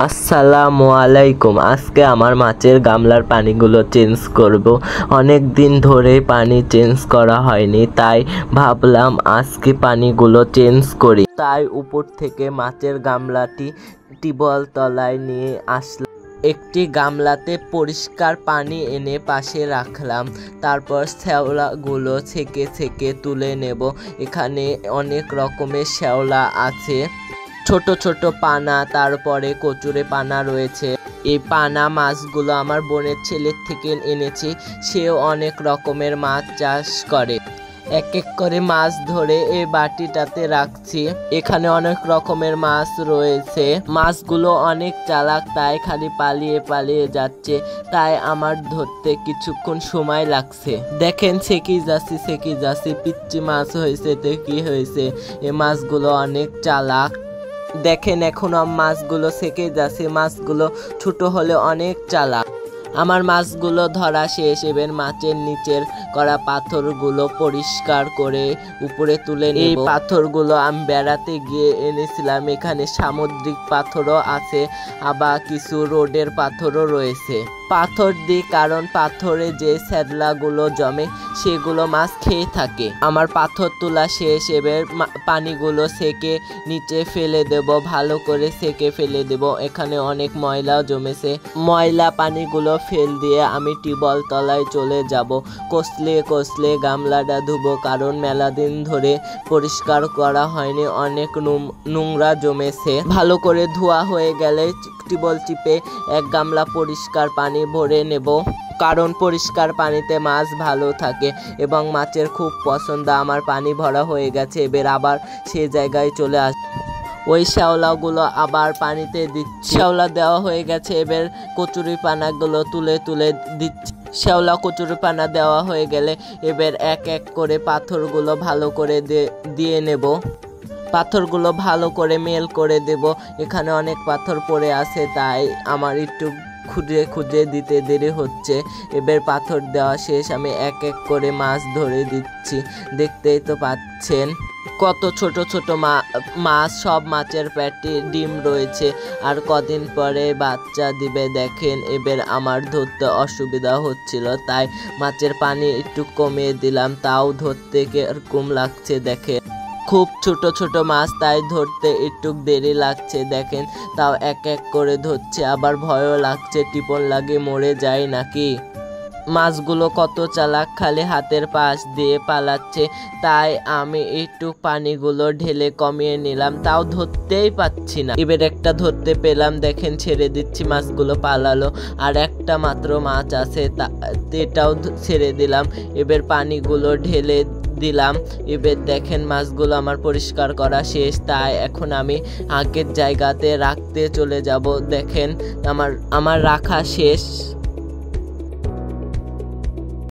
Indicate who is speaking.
Speaker 1: আসসালামু আলাইকুম। আজকে আমার মাছের গামলার পানিগুলো চেঞ্জ করব। অনেক দিন ধরে পানি চেঞ্জ করা হয়নি, তাই ভাবলাম আজকে পানিগুলো চেঞ্জ করি। তাই উপর থেকে মাছের গামলাটি টিবল তলায় নিয়ে আসলাম। একটি গামলাতে পরিষ্কার পানি এনে পাশে রাখলাম। তারপর শ্যাওলাগুলো ছেঁকে ছেঁকে তুলে নেব। এখানে অনেক রকমের শ্যাওলা আছে, ছোট ছোট পানা, তারপরে কচুরে পানা রয়েছে। এই পানা মাছগুলো আমার বোনের ছেলের থেকে এনেছি। সেও অনেক রকমের মাছ চাষ করে। এক এক করে মাছ ধরে এই বাটিটাতে রাখছি। এখানে অনেক রকমের মাছ রয়েছে। মাছগুলো অনেক চালাক, তাই খালি পালিয়ে পালিয়ে যাচ্ছে, তাই আমার ধরতে কিছুক্ষণ সময় লাগছে। দেখেন সেকি যাচ্ছি পিচ্চি মাছ হয়েছে তো কি হয়েছে, এই মাছগুলো অনেক চালাক। দেখেন এখন মাছগুলো সেকে যাচ্ছে। মাছগুলো ছোট হলে অনেক চালাক। আমার মাছগুলো ধরা শেষ। এবার মাছের নিচের করা পাথরগুলো পরিষ্কার করে উপরে তুলে নেব। এই পাথরগুলো আমি বেড়াতে গিয়ে এনেছিলাম। এখানে সামুদ্রিক পাথরও আছে, আবার কিছু রোডের পাথরও রয়েছে। পাথর দিই কারণ পাথরে যে স্যাদলাগুলো জমে সেগুলো মাছ খেয়ে থাকে। আমার পাথর তোলা শেষ। এবার পানিগুলো সেকে নিচে ফেলে দেব, ভালো করে সেকে ফেলে দেব। এখানে অনেক ময়লাও জমেছে। ময়লা পানিগুলো ফেল দিয়ে আমি টিবল তলায় চলে যাব। কষলে গামলাটা ধুবো, কারণ মেলা দিন ধরে পরিষ্কার করা হয়নি, অনেক নোংরা জমেছে। ভালো করে ধোয়া হয়ে গেলে টিবল টিপে এক গামলা পরিষ্কার পানি ভরে নেব, কারণ পরিষ্কার পানিতে মাছ ভালো থাকে এবং মাছের খুব পছন্দ। আমার পানি ভরা হয়ে গেছে। এবার আবার সে জায়গায় চলে আস। ওই শ্যাওলাগুলো আবার পানিতে দিচ্ছি। শ্যাওলা দেওয়া হয়ে গেছে। এবার কচুরি পানাগুলো তুলে তুলে দিচ্ছি। শ্যাওলা কচুরি পানা দেওয়া হয়ে গেলে এবার এক এক করে পাথরগুলো ভালো করে দিয়ে নেব। পাথরগুলো ভালো করে মেল করে দেব। এখানে অনেক পাথর পড়ে আছে, তাই আমার একটু খুঁজে দিতে দেরি হচ্ছে। এবার পাথর দেওয়া শেষ। আমি এক এক করে মাছ ধরে দিচ্ছি। দেখতেই তো পাচ্ছেন কত ছোট ছোট মাছ। সব মাছের পেটে ডিম রয়েছে, আর কদিন পরে বাচ্চা দিবে। দেখেন এবার আমার ধরতে অসুবিধা হচ্ছিল, তাই মাছের পানি একটু কমিয়ে দিলাম। তাও ধরতে কিরকম লাগছে দেখেন, খুব ছোট ছোট মাছ, তাই ধরতে একটু দেরি লাগছে। দেখেন তাও এক এক করে ধরছে। আবার ভয়ও লাগছে, টিপন লাগে মরে যায় নাকি। মাছগুলো কত চালাক, খালি হাতের পাশ দিয়ে পালাচ্ছে, তাই আমি একটু পানিগুলো ঢেলে কমিয়ে নিলাম। তাও ধরতেই পাচ্ছি না। এবার একটা ধরতে পেলাম। দেখেন ছেড়ে দিচ্ছি, মাছগুলো পালালো। আর একটা মাত্র মাছ আছে, এটাও ছেড়ে দিলাম। এবার পানিগুলো ঢেলে দিলাম। এবার দেখেন মাছগুলো আমার পরিষ্কার করা শেষ, তাই এখন আমি আগের জায়গাতে রাখতে চলে যাব। দেখেন আমার রাখা শেষ।